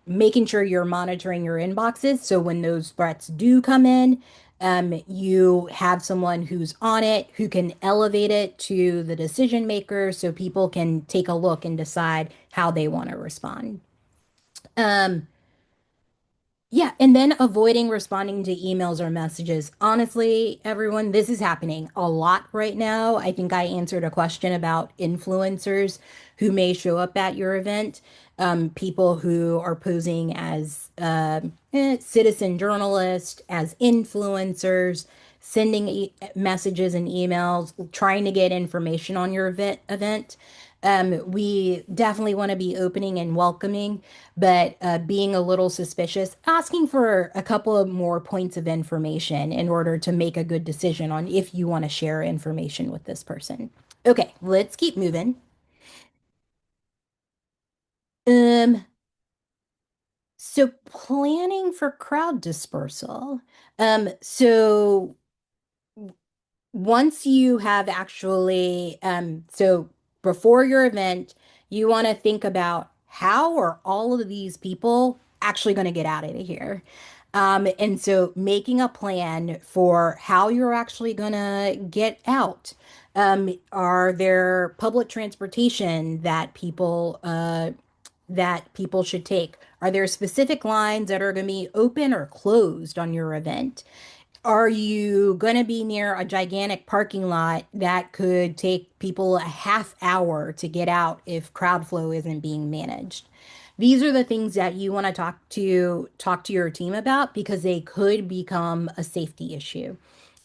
making sure you're monitoring your inboxes. So when those threats do come in, you have someone who's on it, who can elevate it to the decision maker so people can take a look and decide how they want to respond. Um, Yeah, and then avoiding responding to emails or messages. Honestly, everyone, this is happening a lot right now. I think I answered a question about influencers who may show up at your event, people who are posing as citizen journalists, as influencers, sending messages and emails, trying to get information on your event. We definitely want to be opening and welcoming, but being a little suspicious, asking for a couple of more points of information in order to make a good decision on if you want to share information with this person. Okay, let's keep moving. Um, so planning for crowd dispersal. So once you have actually, so before your event, you want to think about how are all of these people actually going to get out of here? And so making a plan for how you're actually going to get out. Are there public transportation that people should take? Are there specific lines that are going to be open or closed on your event? Are you going to be near a gigantic parking lot that could take people a half hour to get out if crowd flow isn't being managed? These are the things that you want to talk to your team about because they could become a safety issue.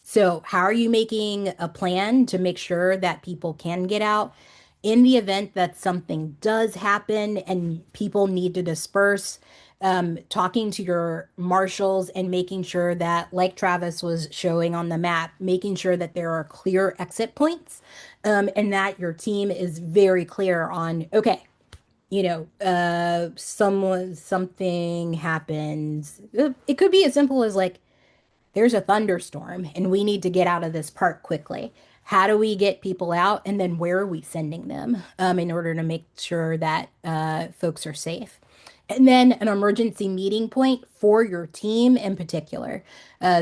So, how are you making a plan to make sure that people can get out? In the event that something does happen and people need to disperse, talking to your marshals and making sure that, like Travis was showing on the map, making sure that there are clear exit points, and that your team is very clear on, okay, something happens. It could be as simple as like, there's a thunderstorm and we need to get out of this park quickly. How do we get people out? And then where are we sending them in order to make sure that folks are safe? And then an emergency meeting point for your team in particular.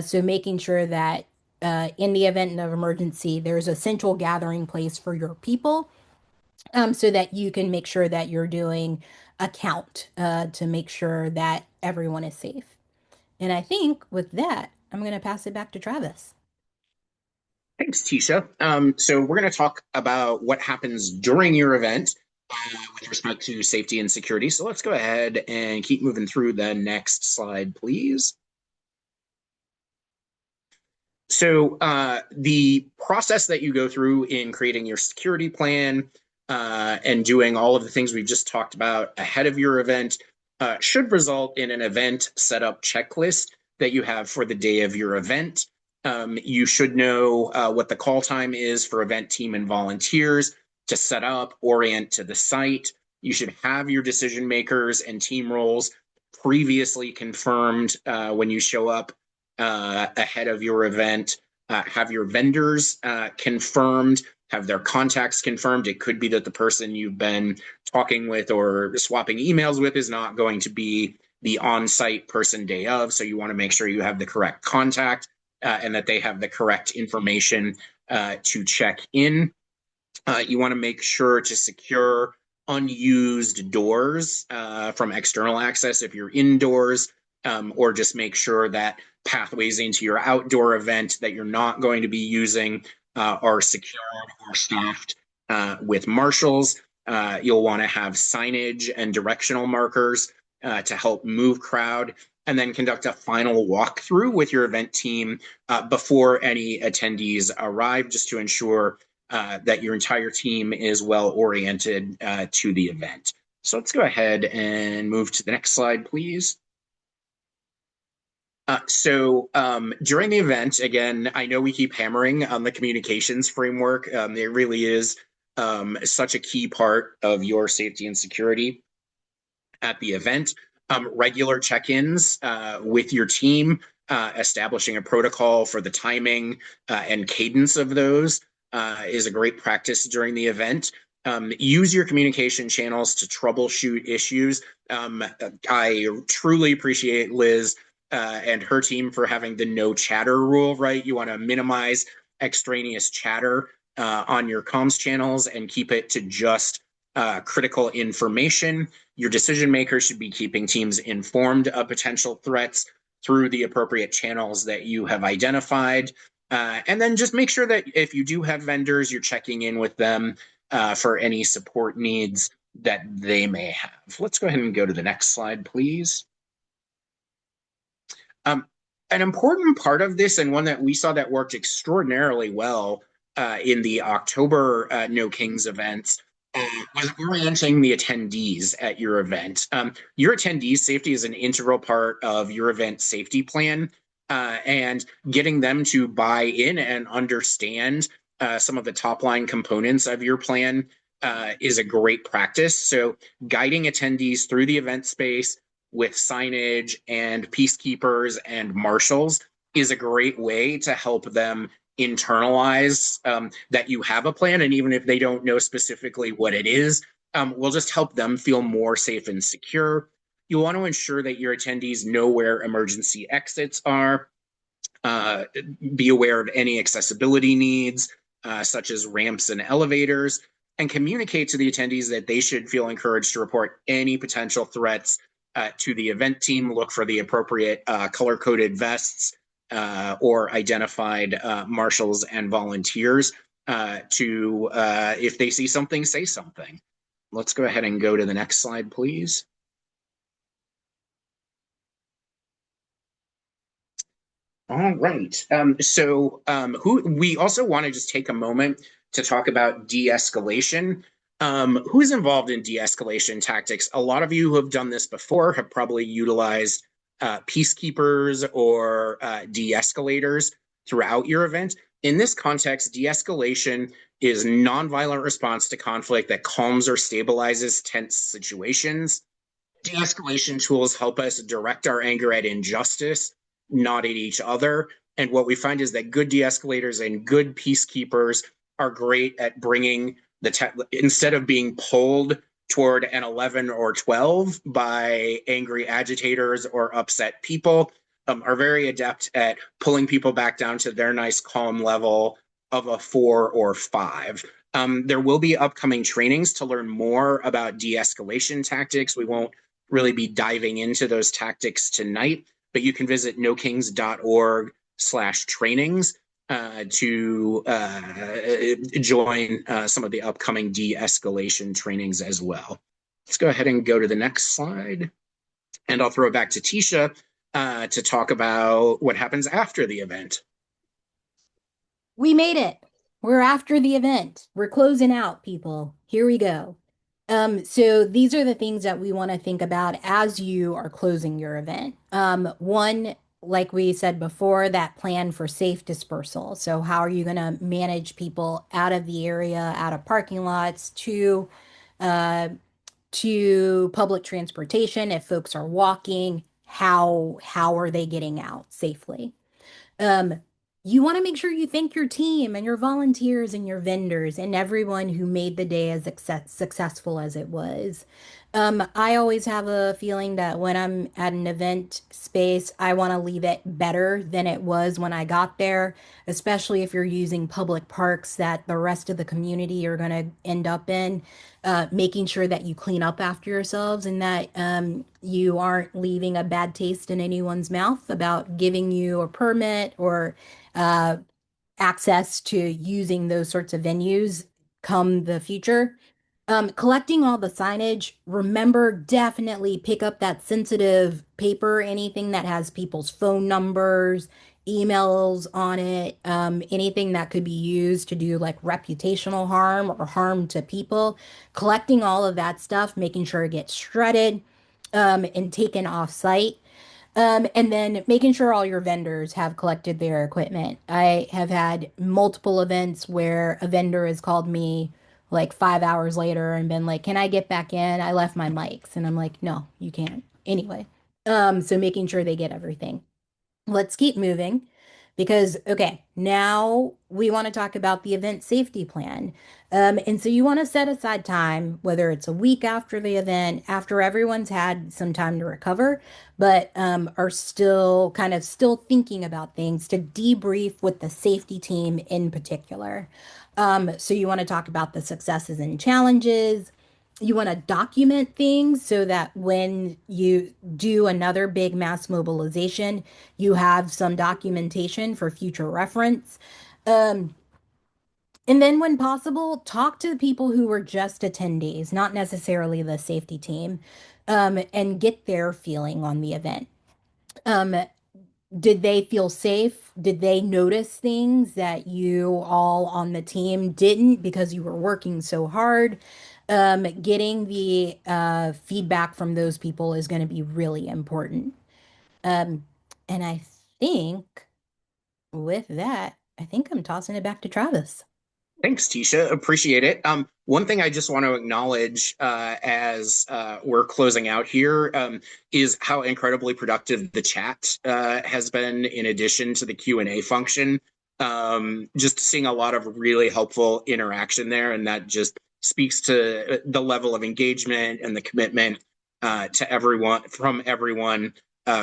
So making sure that in the event of emergency, there's a central gathering place for your people so that you can make sure that you're doing a count to make sure that everyone is safe. And I think with that, I'm going to pass it back to Travis. Thanks, Tisha. So we're going to talk about what happens during your event with respect to safety and security. So let's go ahead and keep moving through the next slide, please. So the process that you go through in creating your security plan and doing all of the things we've just talked about ahead of your event should result in an event setup checklist that you have for the day of your event. You should know what the call time is for event team and volunteers to set up, orient to the site. You should have your decision makers and team roles previously confirmed when you show up ahead of your event. Have your vendors confirmed, have their contacts confirmed. It could be that the person you've been talking with or swapping emails with is not going to be the on-site person day of. So you want to make sure you have the correct contact and that they have the correct information to check in. You want to make sure to secure unused doors from external access if you're indoors, or just make sure that pathways into your outdoor event that you're not going to be using are secured or staffed with marshals. You'll want to have signage and directional markers to help move crowd, and then conduct a final walkthrough with your event team before any attendees arrive, just to ensure that your entire team is well oriented to the event. So let's go ahead and move to the next slide, please. During the event, again, I know we keep hammering on the communications framework. It really is such a key part of your safety and security at the event. Regular check-ins with your team, establishing a protocol for the timing and cadence of those is a great practice during the event. Use your communication channels to troubleshoot issues. I truly appreciate Liz and her team for having the no chatter rule, right? You want to minimize extraneous chatter on your comms channels and keep it to just critical information. Your decision makers should be keeping teams informed of potential threats through the appropriate channels that you have identified. And then just make sure that if you do have vendors, you're checking in with them for any support needs that they may have. Let's go ahead and go to the next slide, please. An important part of this, and one that we saw that worked extraordinarily well in the October No Kings events, was orienting the attendees at your event. Your attendees' safety is an integral part of your event safety plan, and getting them to buy in and understand some of the top line components of your plan is a great practice. So guiding attendees through the event space with signage and peacekeepers and marshals is a great way to help them internalize that you have a plan. And even if they don't know specifically what it is, we'll just help them feel more safe and secure. You want to ensure that your attendees know where emergency exits are, be aware of any accessibility needs, such as ramps and elevators, and communicate to the attendees that they should feel encouraged to report any potential threats to the event team. Look for the appropriate color-coded vests or identified marshals and volunteers to, if they see something, say something. Let's go ahead and go to the next slide, please. All right. We also want to just take a moment to talk about de-escalation. Who's involved in de-escalation tactics? A lot of you who have done this before have probably utilized peacekeepers or de-escalators throughout your event. In this context, de-escalation is nonviolent response to conflict that calms or stabilizes tense situations. De-escalation tools help us direct our anger at injustice, not at each other. And what we find is that good de-escalators and good peacekeepers are great at bringing instead of being pulled toward an 11 or 12 by angry agitators or upset people, are very adept at pulling people back down to their nice calm level of a 4 or 5. There will be upcoming trainings to learn more about de-escalation tactics. We won't really be diving into those tactics tonight, but you can visit nokings.org/trainings to join some of the upcoming de-escalation trainings as well. Let's go ahead and go to the next slide. And I'll throw it back to Tisha to talk about what happens after the event. We made it. We're after the event. We're closing out, people. Here we go. So these are the things that we want to think about as you are closing your event. One, like we said before, that plan for safe dispersal. So how are you going to manage people out of the area, out of parking lots uh, to public transportation? If folks are walking, how are they getting out safely? Um, you want to make sure you thank your team and your volunteers and your vendors and everyone who made the day as successful as it was. I always have a feeling that when I'm at an event space, I want to leave it better than it was when I got there, especially if you're using public parks that the rest of the community are going to end up in. Making sure that you clean up after yourselves and that you aren't leaving a bad taste in anyone's mouth about giving you a permit or uh, access to using those sorts of venues come the future. Collecting all the signage, remember definitely pick up that sensitive paper, anything that has people's phone numbers, emails on it, anything that could be used to do like reputational harm or harm to people. Collecting all of that stuff, making sure it gets shredded, and taken off site. And then making sure all your vendors have collected their equipment. I have had multiple events where a vendor has called me like 5 hours later and been like, "Can I get back in? I left my mics." And I'm like, "No, you can't." Anyway, so making sure they get everything. Let's keep moving because, okay, now we want to talk about the event safety plan. And so you want to set aside time, whether it's a week after the event, after everyone's had some time to recover, but are still kind of still thinking about things to debrief with the safety team in particular. So you want to talk about the successes and challenges. You want to document things so that when you do another big mass mobilization, you have some documentation for future reference. Um, and then, when possible, talk to the people who were just attendees, not necessarily the safety team, and get their feeling on the event. Um, did they feel safe? Did they notice things that you all on the team didn't because you were working so hard? Getting the feedback from those people is going to be really important. Um, and I think with that, I think I'm tossing it back to Travis. Thanks, Tisha. Appreciate it. One thing I just want to acknowledge as we're closing out here is how incredibly productive the chat has been in addition to the Q&A function. Just seeing a lot of really helpful interaction there, and that just speaks to the level of engagement and the commitment to everyone from everyone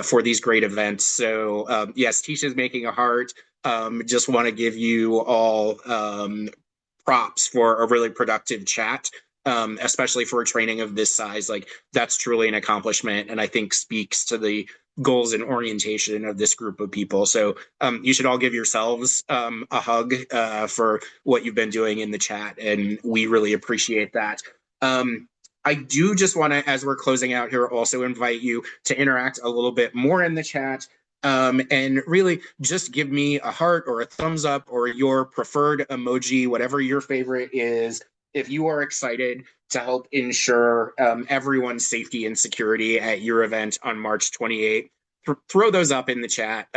for these great events. So yes, Tisha's making a heart. Just want to give you all props for a really productive chat, especially for a training of this size. Like that's truly an accomplishment, and I think speaks to the goals and orientation of this group of people. So you should all give yourselves a hug for what you've been doing in the chat, and we really appreciate that. I do just want to, as we're closing out here, also invite you to interact a little bit more in the chat. And really just give me a heart or a thumbs up or your preferred emoji, whatever your favorite is, if you are excited to help ensure everyone's safety and security at your event on March 28th. Throw those up in the chat,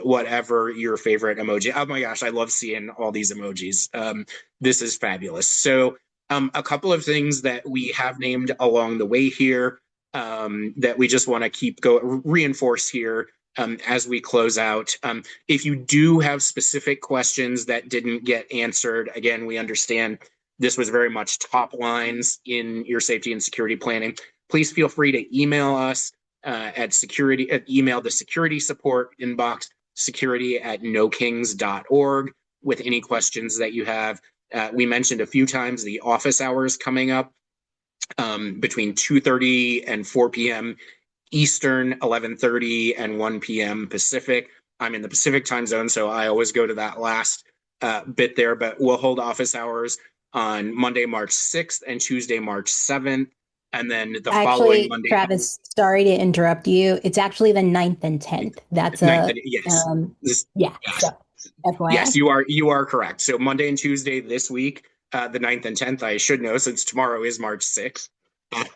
whatever your favorite emoji. Oh my gosh, I love seeing all these emojis. This is fabulous. So a couple of things that we have named along the way here that we just want to reinforce here as we close out. If you do have specific questions that didn't get answered, again, we understand this was very much top lines in your safety and security planning. Please feel free to email us email the security support inbox, security@nokings.org, with any questions that you have. We mentioned a few times the office hours coming up between 2:30 and 4 p.m. Eastern, 11:30 and 1 p.m. Pacific. I'm in the Pacific time zone, so I always go to that last bit there, but we'll hold office hours on Monday, March 6th and Tuesday, March 7th. And then the following Actually, Monday, Travis, sorry to interrupt you. It's actually the 9th and 10th. That's 9th, a, yes. yeah, Yes. so Yes, FYI. you are correct. So Monday and Tuesday this week, the 9th and 10th, I should know since tomorrow is March 6th.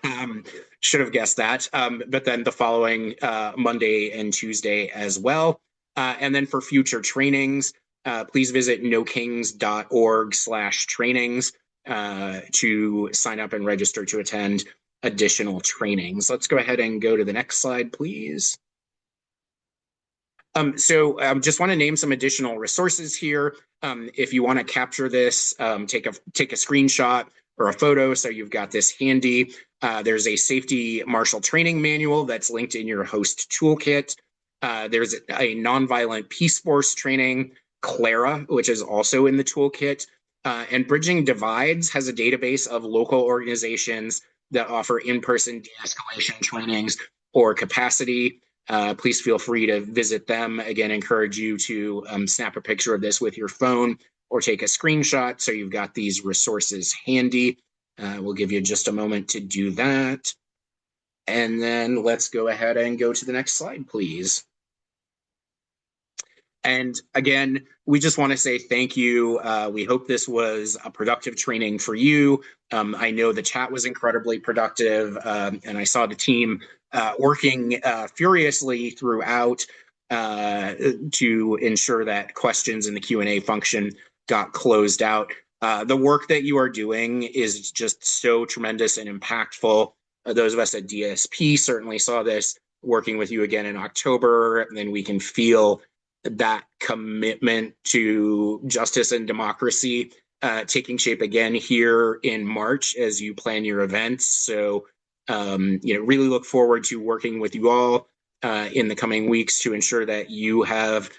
Um, should have guessed that. But then the following Monday and Tuesday as well. And then for future trainings, please visit nokings.org/trainings to sign up and register to attend additional trainings. Let's go ahead and go to the next slide, please. So just want to name some additional resources here. If you want to capture this, take a screenshot or a photo so you've got this handy. There's a safety marshal training manual that's linked in your host toolkit. There's a nonviolent peace force training, Clara, which is also in the toolkit. And Bridging Divides has a database of local organizations that offer in-person de-escalation trainings or capacity. Please feel free to visit them. Again, encourage you to snap a picture of this with your phone or take a screenshot so you've got these resources handy. We'll give you just a moment to do that. And then let's go ahead and go to the next slide, please. And again, we just want to say thank you. We hope this was a productive training for you. I know the chat was incredibly productive, and I saw the team working furiously throughout to ensure that questions in the Q&A function got closed out. The work that you are doing is just so tremendous and impactful. Those of us at DSP certainly saw this working with you again in October, and then we can feel that commitment to justice and democracy taking shape again here in March as you plan your events. So, really look forward to working with you all in the coming weeks to ensure that you have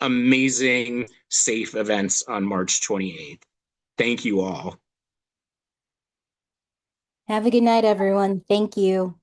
amazing, safe events on March 28th. Thank you all. Have a good night, everyone. Thank you.